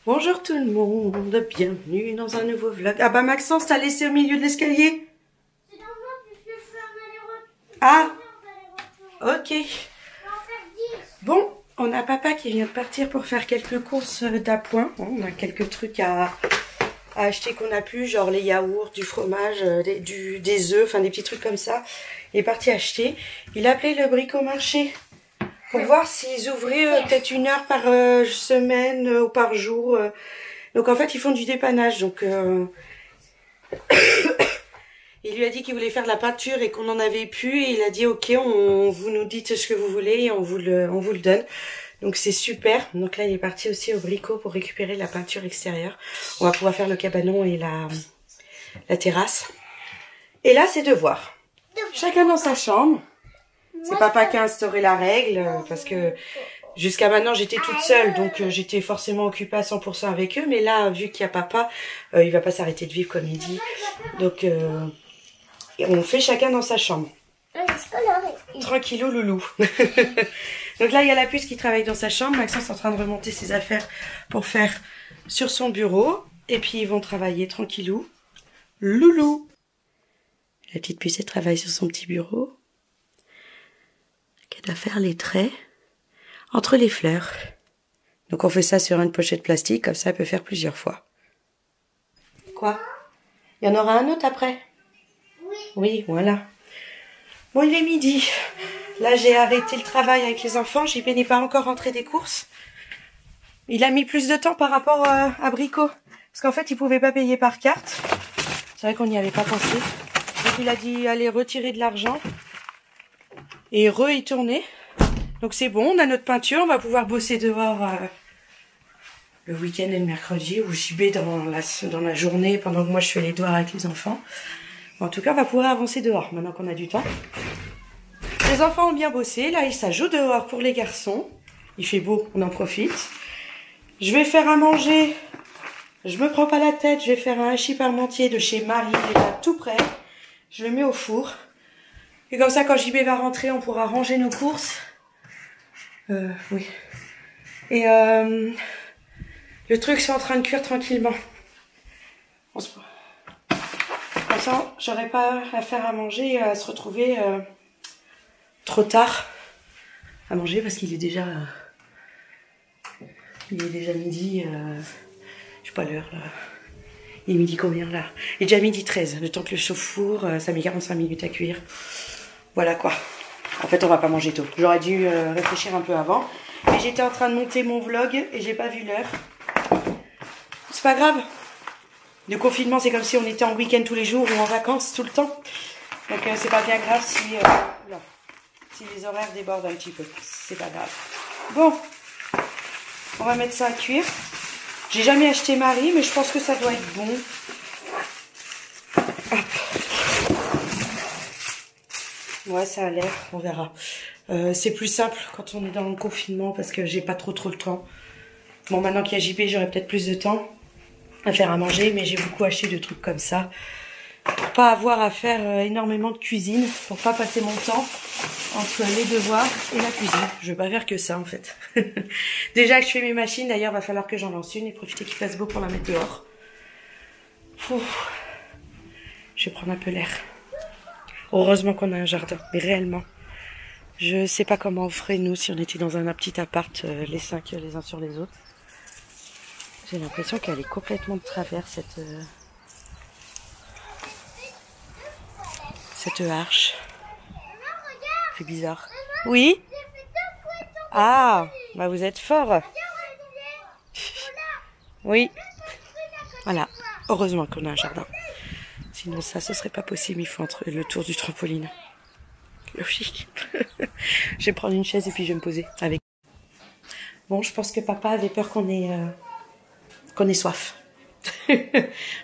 Bonjour tout le monde, bienvenue dans un nouveau vlog. Ah bah Maxence, t'as laissé au milieu de l'escalier? C'est normal puisque je fais un aller-retour. Ah, ok. Bon, on a papa qui vient de partir pour faire quelques courses d'appoint. On a quelques trucs à acheter qu'on a pu, genre les yaourts, du fromage, des œufs, enfin des petits trucs comme ça. Il est parti acheter. Il a appelé le bricomarché pour voir s'ils ouvraient peut-être 1 heure par semaine ou par jour. Donc en fait, ils font du dépannage. Donc il lui a dit qu'il voulait faire de la peinture et qu'on en avait plus. Et il a dit ok, vous nous dites ce que vous voulez et on vous le donne. Donc c'est super. Donc là, il est parti aussi au bricot pour récupérer la peinture extérieure. On va pouvoir faire le cabanon et la terrasse. Et là, c'est devoir. Chacun dans sa chambre. C'est papa qui a instauré la règle parce que jusqu'à maintenant j'étais toute seule, donc j'étais forcément occupée à 100% avec eux. Mais là, vu qu'il y a papa, il va pas s'arrêter de vivre comme il dit. Donc on fait chacun dans sa chambre. Tranquillou loulou. Donc là il y a la puce qui travaille dans sa chambre. Maxence est en train de remonter ses affaires pour faire sur son bureau. Et puis ils vont travailler tranquillou loulou. La petite puce elle travaille sur son petit bureau. Elle doit faire les traits entre les fleurs. Donc on fait ça sur une pochette plastique, comme ça elle peut faire plusieurs fois. Quoi? Il y en aura un autre après? Oui. Oui, voilà. Bon, il est midi. Là j'ai arrêté le travail avec les enfants. JP n'est pas encore rentré des courses. Il a mis plus de temps par rapport à Brico. Parce qu'en fait il pouvait pas payer par carte. C'est vrai qu'on n'y avait pas pensé. Donc il a dit aller retirer de l'argent. Et y tourner. Donc c'est bon, on a notre peinture, on va pouvoir bosser dehors le week-end et le mercredi, ou JB dans la journée pendant que moi je fais les devoirs avec les enfants. En tout cas, on va pouvoir avancer dehors maintenant qu'on a du temps. Les enfants ont bien bossé, là ça joue dehors pour les garçons. Il fait beau, on en profite. Je vais faire à manger, je me prends pas la tête, je vais faire un hachis parmentier de chez Marie, il est là tout prêt. Je le mets au four. Et comme ça, quand JB va rentrer, on pourra ranger nos courses. Oui. Et le truc, c'est en train de cuire tranquillement. Comme ça, j'aurais pas à faire à manger et à se retrouver trop tard à manger parce qu'il est déjà... il est déjà midi... je sais pas l'heure, là. Il est midi combien, là? Il est déjà midi 13. Le temps que le chauffe-four, ça met 45 minutes à cuire. Voilà quoi. En fait, on va pas manger tôt. J'aurais dû réfléchir un peu avant. Mais j'étais en train de monter mon vlog et j'ai pas vu l'heure. C'est pas grave. Le confinement, c'est comme si on était en week-end tous les jours ou en vacances tout le temps. Donc c'est pas bien grave si les horaires débordent un petit peu. C'est pas grave. Bon. On va mettre ça à cuire. J'ai jamais acheté Marie, mais je pense que ça doit être bon. Hop. Ouais, ça a l'air, on verra. C'est plus simple quand on est dans le confinement parce que j'ai pas trop le temps. Bon, maintenant qu'il y a JP, j'aurai peut-être plus de temps à faire à manger, mais j'ai beaucoup acheté de trucs comme ça pour pas avoir à faire énormément de cuisine, pour pas passer mon temps entre les devoirs et la cuisine. Je veux pas faire que ça en fait. Déjà que je fais mes machines, d'ailleurs, va falloir que j'en lance une et profiter qu'il fasse beau pour la mettre dehors. Ouf. Je vais prendre un peu l'air. Heureusement qu'on a un jardin, mais réellement. Je sais pas comment on ferait nous si on était dans un petit appart, les 5 les uns sur les autres. J'ai l'impression qu'elle est complètement de travers cette arche. C'est bizarre. Oui? Ah, bah vous êtes fort. Oui. Voilà. Heureusement qu'on a un jardin. Sinon ça, ce serait pas possible. Il faut entre le tour du trampoline. Logique. Je vais prendre une chaise et puis je vais me poser avec. Bon, je pense que papa avait peur qu'on ait soif.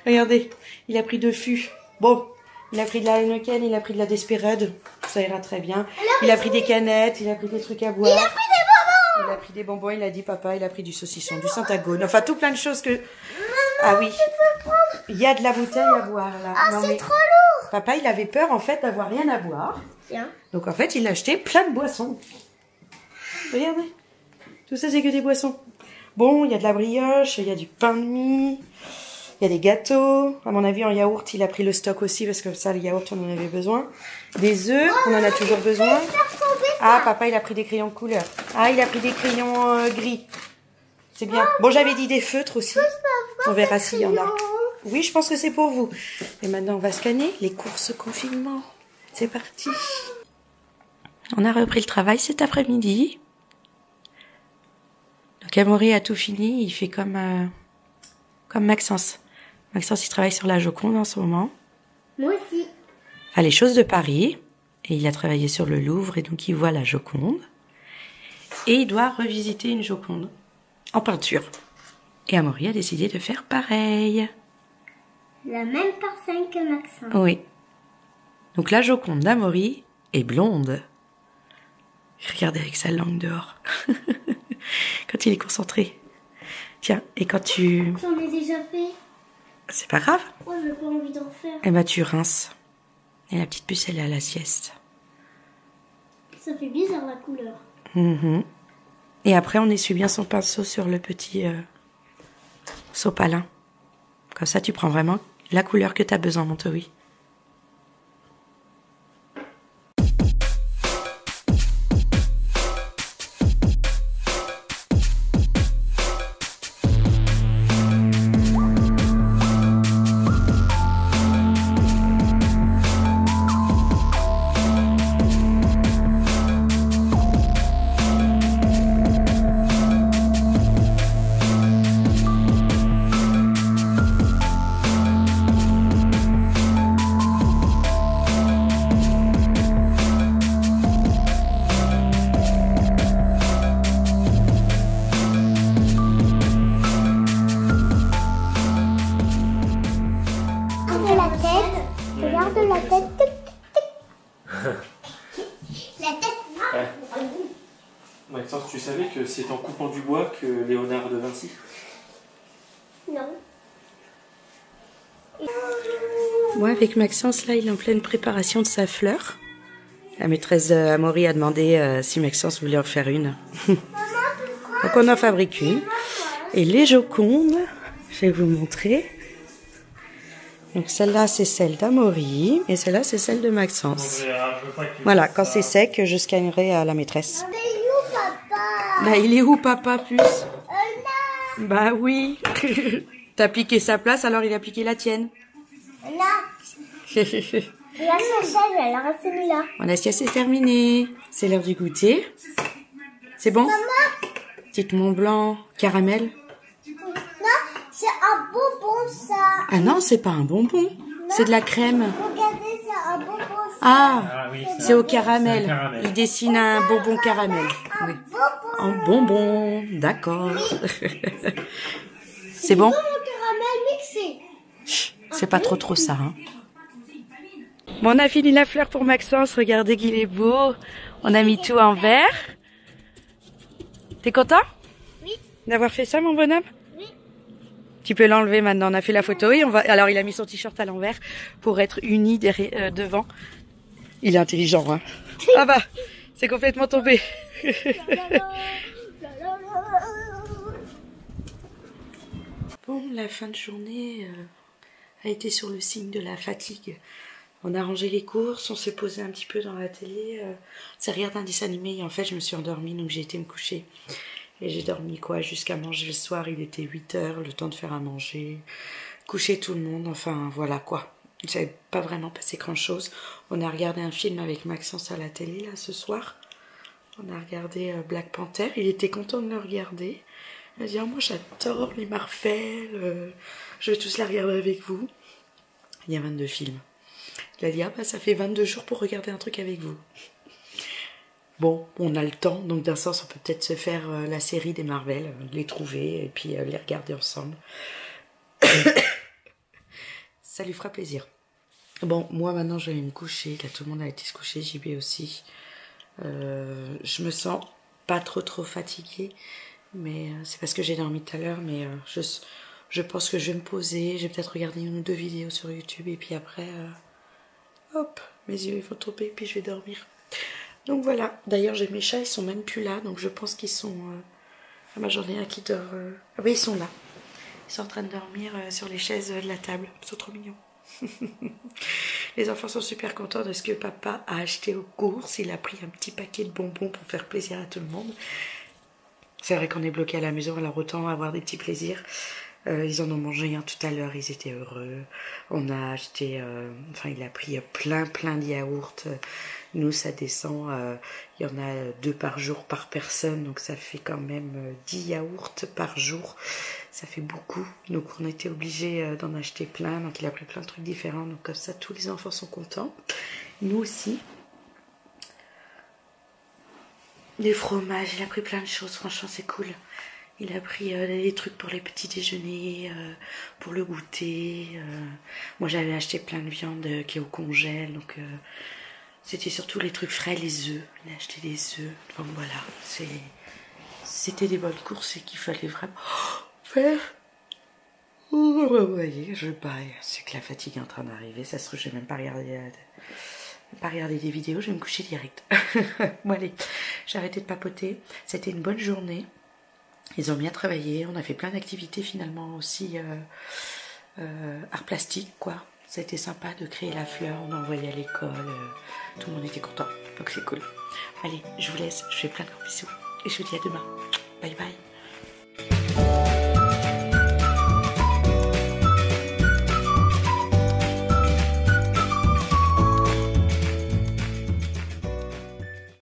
Regardez, il a pris 2 fûts. Bon, il a pris de la Heineken, il a pris de la Desperade. Ça ira très bien. Il a pris des canettes, il a pris des trucs à boire. Il a pris des bonbons. Il a pris des bonbons, il a dit papa, il a pris du saucisson, du Syntagone. Enfin, tout plein de choses que... Ah oui. Il y a de la bouteille à boire là. Ah, c'est trop lourd. Papa, il avait peur en fait d'avoir rien à boire. Tiens. Donc en fait, il a acheté plein de boissons. Regardez. Tout ça, c'est que des boissons. Bon. Bon, il y a de la brioche, il y a du pain de mie, il y a des gâteaux. À mon avis, en yaourt, il a pris le stock aussi parce que ça, le yaourt, on en avait besoin. Des œufs, on en a toujours besoin. Ah, papa, il a pris des crayons de couleur. Ah, il a pris des crayons gris. C'est bien. Bon, j'avais dit des feutres aussi. On verra s'il y en a. Oui, je pense que c'est pour vous. Et maintenant, on va scanner les courses confinement. C'est parti. On a repris le travail cet après-midi. Donc, Amaury a tout fini. Il fait comme Maxence. Maxence, il travaille sur la Joconde en ce moment. Moi aussi. Enfin, les choses de Paris. Et il a travaillé sur le Louvre et donc il voit la Joconde. Et il doit revisiter une Joconde en peinture. Et Amaury a décidé de faire pareil. La même personne que Maxence. Oui. Donc la Joconde d'Amaury est blonde. Regardez avec sa langue dehors. Quand il est concentré. Tiens, et quand tu... J'en ai déjà fait. C'est pas grave. Moi, j'ai pas envie d'en faire. Eh ben tu rinces. Et la petite puce, elle est à la sieste. Ça fait bizarre la couleur. Mhm. Et après, on essuie bien son pinceau sur le petit sopalin. Comme ça, tu prends vraiment la couleur que tu as besoin, mon Toby. Regarde la tête. La tête. Maxence, tu savais que c'est en coupant du bois que Léonard de Vinci? Non. Moi, avec Maxence, là, il est en pleine préparation de sa fleur. La maîtresse Amaury a demandé si Maxence voulait en faire une. Donc, on en fabrique une. Et les Jocondes, je vais vous montrer. Donc, celle-là, c'est celle d'Amaury. Et celle-là, c'est celle de Maxence. Voilà, quand c'est sec, je scannerai à la maîtresse. Mais il est où, papa? Bah, il est où, papa, plus? Là. Bah oui. T'as piqué sa place, alors il a piqué la tienne. Là. La chaise, elle a celui-là. Bon, la sieste est terminée. C'est l'heure du goûter. C'est bon? Maman. Petite Mont Blanc, caramel. Non, c'est un bonbon, ça. Ah non, c'est pas un bonbon. C'est de la crème. Regardez, c'est un bonbon, ça. Ah, oui, c'est au caramel. C'est un caramel. Il dessine un bonbon caramel. Oui. Un bonbon, d'accord. C'est bon? Comme le caramel mixé. C'est pas trop ça, hein. Bon, on a fini la fleur pour Maxence. Regardez qu'il est beau. On a mis tout en vert. T'es content? Oui. D'avoir fait ça, mon bonhomme? Oui. Tu peux l'enlever maintenant. On a fait la photo et on va. Alors, il a mis son t-shirt à l'envers pour être uni derrière, devant. Il est intelligent, hein. Ah bah, c'est complètement tombé. Bon, la fin de journée a été sur le signe de la fatigue. On a rangé les courses, on s'est posé un petit peu dans la télé. On s'est regardé un dessin animé et en fait je me suis endormie, donc j'ai été me coucher. Et j'ai dormi quoi jusqu'à manger le soir, il était 8 heures, le temps de faire à manger, coucher tout le monde, enfin voilà quoi. J'avais pas vraiment passé grand chose. On a regardé un film avec Maxence à la télé là ce soir. On a regardé Black Panther, il était content de le regarder. Il a dit oh, moi j'adore les Marvel, je vais tous la regarder avec vous. Il y a 22 films. Il a dit ah bah ça fait 22 jours pour regarder un truc avec vous. Bon, on a le temps, donc d'un sens on peut peut-être se faire la série des Marvel, les trouver et puis les regarder ensemble. Ça lui fera plaisir. Bon, moi maintenant je vais me coucher, là tout le monde a été se coucher, JB aussi. Je me sens pas trop fatiguée, mais c'est parce que j'ai dormi tout à l'heure, mais je pense que je vais me poser, je vais peut-être regarder une ou deux vidéos sur YouTube et puis après, hop, mes yeux ils vont tomber puis je vais dormir. Donc voilà, d'ailleurs j'ai mes chats, ils sont même plus là, donc je pense qu'ils sont Ah bah j'en ai un qui dort. Ah bah ils sont là. Ils sont en train de dormir sur les chaises de la table. Ils sont trop mignons. Les enfants sont super contents de ce que papa a acheté aux courses. Il a pris un petit paquet de bonbons pour faire plaisir à tout le monde. C'est vrai qu'on est bloqué à la maison, alors autant avoir des petits plaisirs. Ils en ont mangé un tout à l'heure, ils étaient heureux. On a acheté, il a pris plein de yaourts. Nous, ça descend, il y en a 2 par jour par personne, donc ça fait quand même 10 yaourts par jour. Ça fait beaucoup, donc on était obligés d'en acheter plein. Donc il a pris plein de trucs différents, donc comme ça tous les enfants sont contents. Nous aussi. Des fromages, il a pris plein de choses, franchement c'est cool. Il a pris des trucs pour les petits déjeuners, pour le goûter. Moi j'avais acheté plein de viande qui est au congèle, donc c'était surtout les trucs frais, les œufs. Il a acheté des œufs, donc voilà. C'était des bonnes courses et qu'il fallait vraiment faire. Vous voyez, je baille. C'est que la fatigue est en train d'arriver, ça se trouve je vais même pas regarder des vidéos, je vais me coucher direct. Bon allez, j'ai arrêté de papoter. C'était une bonne journée. Ils ont bien travaillé. On a fait plein d'activités finalement aussi. Art plastique quoi. Ça a été sympa de créer la fleur. On a envoyé à l'école. Tout le monde était content. Donc c'est cool. Allez, je vous laisse. Je fais plein de gros bisous. Et je vous dis à demain. Bye bye.